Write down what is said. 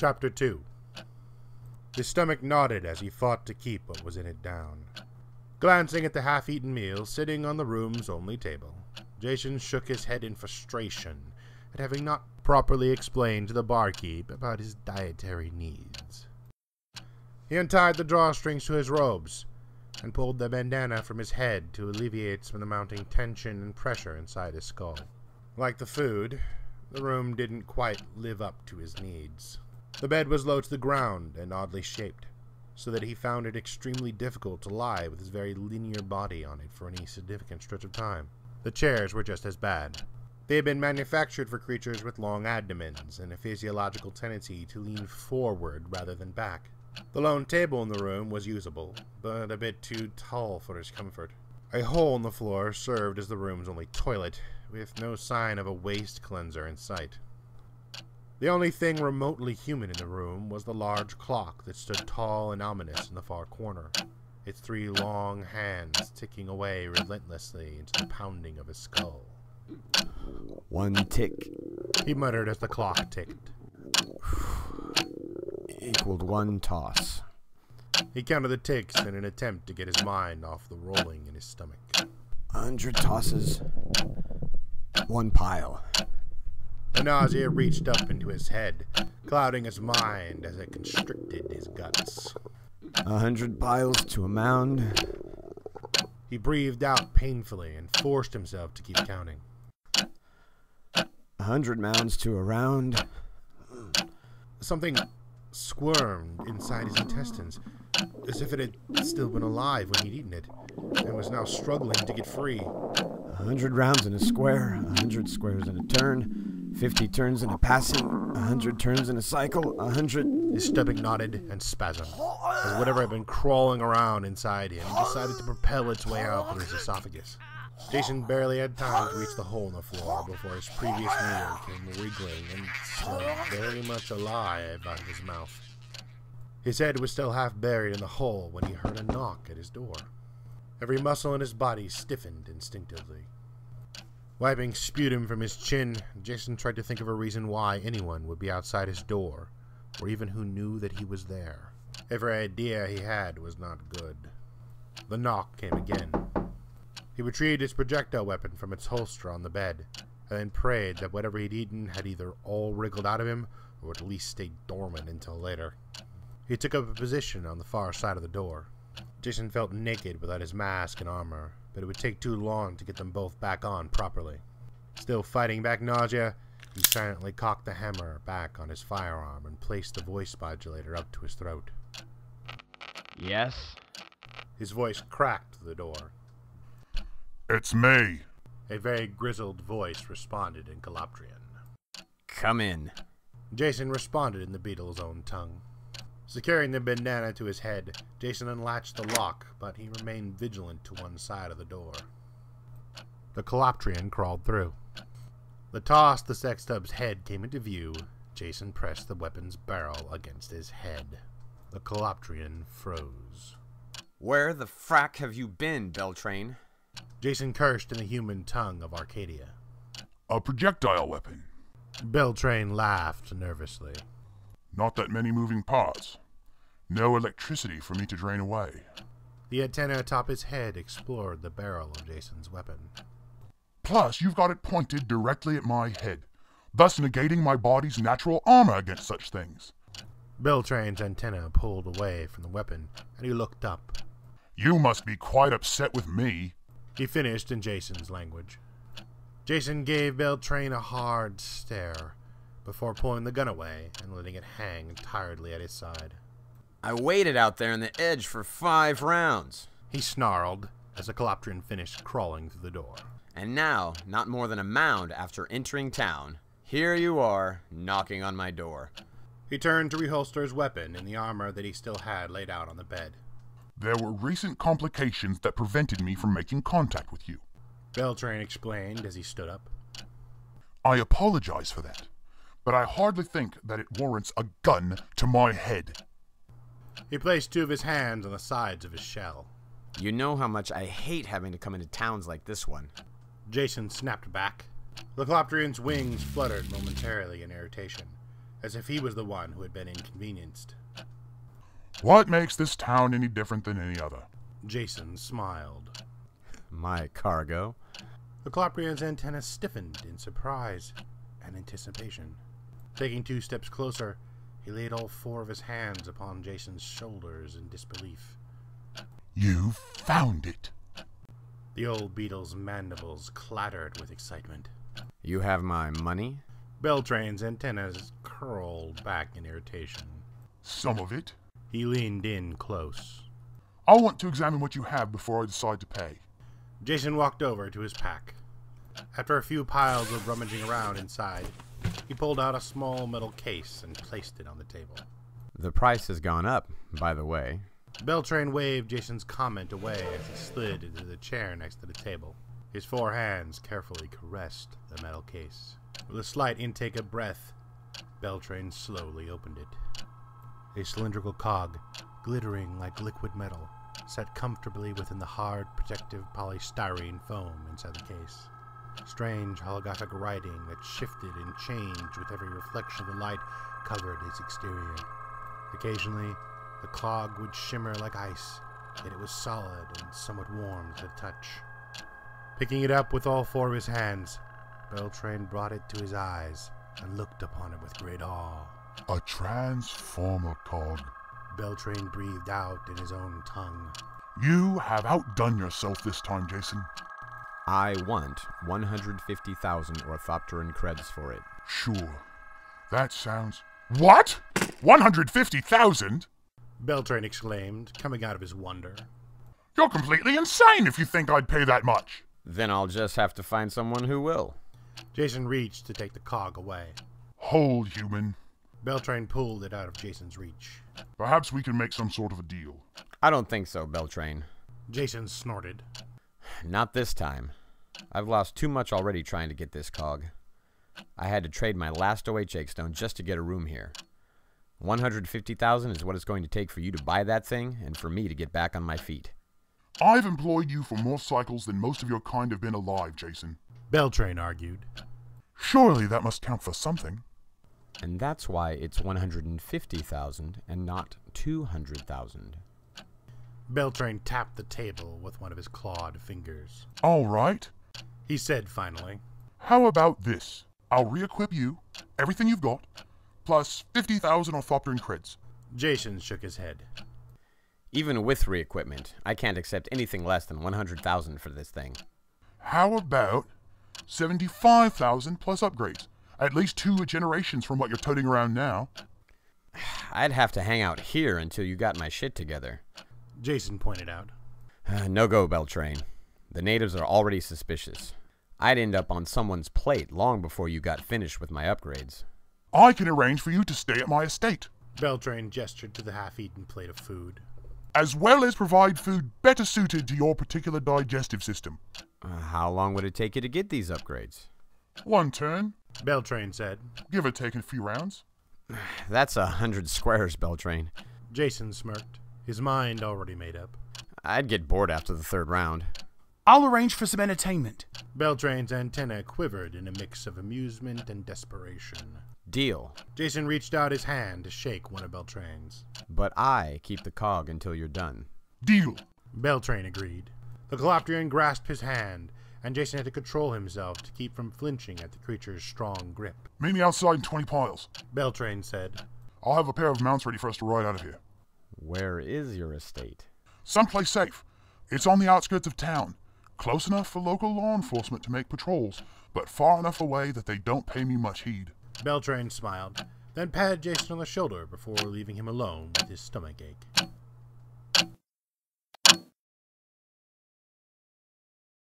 Chapter 2. His stomach nodded as he fought to keep what was in it down. Glancing at the half-eaten meal sitting on the room's only table, Jason shook his head in frustration at having not properly explained to the barkeep about his dietary needs. He untied the drawstrings to his robes and pulled the bandana from his head to alleviate some of the mounting tension and pressure inside his skull. Like the food, the room didn't quite live up to his needs. The bed was low to the ground and oddly shaped, so that he found it extremely difficult to lie with his very linear body on it for any significant stretch of time. The chairs were just as bad. They had been manufactured for creatures with long abdomens and a physiological tendency to lean forward rather than back. The lone table in the room was usable, but a bit too tall for his comfort. A hole in the floor served as the room's only toilet, with no sign of a waste cleanser in sight. The only thing remotely human in the room was the large clock that stood tall and ominous in the far corner, its 3 long hands ticking away relentlessly into the pounding of his skull. 1 tick. He muttered as the clock ticked. Equaled 1 toss. He counted the ticks in an attempt to get his mind off the rolling in his stomach. 100 tosses. 1 pile. The nausea reached up into his head, clouding his mind as it constricted his guts. 100 piles to a mound. He breathed out painfully and forced himself to keep counting. 100 mounds to a round. Something squirmed inside his intestines, as if it had still been alive when he'd eaten it, and was now struggling to get free. 100 rounds in a square, 100 squares in a turn, 50 turns in a passing, 100 turns in a cycle, 100... His stomach knotted and spasmed, as whatever had been crawling around inside him decided to propel its way out through his esophagus. Jason barely had time to reach the hole in the floor before his previous meal came wriggling and still very much alive out of his mouth. His head was still half buried in the hole when he heard a knock at his door. Every muscle in his body stiffened instinctively. Wiping sputum from his chin, Jason tried to think of a reason why anyone would be outside his door, or even who knew that he was there. Every idea he had was not good. The knock came again. He retrieved his projectile weapon from its holster on the bed, and then prayed that whatever he'd eaten had either all wriggled out of him, or at least stayed dormant until later. He took up a position on the far side of the door. Jason felt naked without his mask and armor, but it would take too long to get them both back on properly. Still fighting back nausea, he silently cocked the hammer back on his firearm and placed the voice modulator up to his throat. Yes? His voice cracked through the door. It's me. A very grizzled voice responded in Calabrian. Come in. Jason responded in the beetle's own tongue. Securing the bandana to his head, Jason unlatched the lock, but he remained vigilant to one side of the door. The Calabrian crawled through. The toss the sextub's head came into view, Jason pressed the weapon's barrel against his head. The Calabrian froze. Where the frack have you been, Beltrain? Jason cursed in the human tongue of Arcadia. A projectile weapon. Beltrain laughed nervously. Not that many moving parts. No electricity for me to drain away. The antenna atop his head explored the barrel of Jason's weapon. Plus, you've got it pointed directly at my head, thus negating my body's natural armor against such things. Beltrain's antenna pulled away from the weapon, and he looked up. You must be quite upset with me. He finished in Jason's language. Jason gave Beltrain a hard stare, before pulling the gun away and letting it hang tiredly at his side. I waited out there on the edge for 5 rounds. He snarled as the Calabrian finished crawling through the door. And now, not more than a mound after entering town, here you are, knocking on my door. He turned to reholster his weapon in the armor that he still had laid out on the bed. There were recent complications that prevented me from making contact with you. Beltrain explained as he stood up. I apologize for that, but I hardly think that it warrants a gun to my head. He placed 2 of his hands on the sides of his shell. You know how much I hate having to come into towns like this one. Jason snapped back. The Calabrian's wings fluttered momentarily in irritation, as if he was the one who had been inconvenienced. What makes this town any different than any other? Jason smiled. My cargo. The Cloprian's antenna stiffened in surprise and anticipation. Taking 2 steps closer, he laid all 4 of his hands upon Jason's shoulders in disbelief. You found it. The old beetle's mandibles clattered with excitement. You have my money? Beltrane's antennas curled back in irritation. Some of it. He leaned in close. I want to examine what you have before I decide to pay. Jason walked over to his pack. After a few piles of rummaging around inside, he pulled out a small metal case and placed it on the table. The price has gone up, by the way. Beltrane waved Jason's comment away as he slid into the chair next to the table. His 4 hands carefully caressed the metal case. With a slight intake of breath, Beltrane slowly opened it. A cylindrical cog, glittering like liquid metal, sat comfortably within the hard, protective polystyrene foam inside the case. Strange holographic writing that shifted and changed with every reflection of the light covered its exterior. Occasionally, the clog would shimmer like ice, yet it was solid and somewhat warm to the touch. Picking it up with all 4 of his hands, Beltrane brought it to his eyes and looked upon it with great awe. A transformer cog. Beltrane breathed out in his own tongue. You have outdone yourself this time, Jason. I want 150,000 orthopteran creds for it. Sure. That sounds... What? 150,000? Beltrane exclaimed, coming out of his wonder. You're completely insane if you think I'd pay that much. Then I'll just have to find someone who will. Jason reached to take the cog away. Hold, human. Beltrane pulled it out of Jason's reach. Perhaps we can make some sort of a deal. I don't think so, Beltrane. Jason snorted. Not this time. I've lost too much already trying to get this cog. I had to trade my last OH stone just to get a room here. 150,000 is what it's going to take for you to buy that thing, and for me to get back on my feet. I've employed you for more cycles than most of your kind have been alive, Jason. Beltrane argued. Surely that must count for something. And that's why it's 150,000 and not 200,000. Beltrane tapped the table with one of his clawed fingers. All right. He said finally. How about this? I'll re-equip you, everything you've got, plus 50,000 orthopteran creds. Jason shook his head. Even with re-equipment, I can't accept anything less than 100,000 for this thing. How about 75,000 plus upgrades? At least 2 generations from what you're toting around now. I'd have to hang out here until you got my shit together. Jason pointed out. No go, Beltrane. The natives are already suspicious. I'd end up on someone's plate long before you got finished with my upgrades. I can arrange for you to stay at my estate, Beltrane gestured to the half-eaten plate of food. as well as provide food better suited to your particular digestive system. How long would it take you to get these upgrades? 1 turn, Beltrane said. give or take a few rounds. That's 100 squares, Beltrane. Jason smirked, his mind already made up. I'd get bored after the 3rd round. I'll arrange for some entertainment. Beltrane's antenna quivered in a mix of amusement and desperation. Deal. Jason reached out his hand to shake one of Beltrane's. But I keep the cog until you're done. Deal. Beltrane agreed. The Caloptrian grasped his hand, and Jason had to control himself to keep from flinching at the creature's strong grip. Meet me outside in 20 piles. Beltrane said. I'll have a pair of mounts ready for us to ride out of here. Where is your estate? Someplace safe. It's on the outskirts of town. Close enough for local law enforcement to make patrols, but far enough away that they don't pay me much heed. Beltrane smiled, then patted Jason on the shoulder before leaving him alone with his stomachache.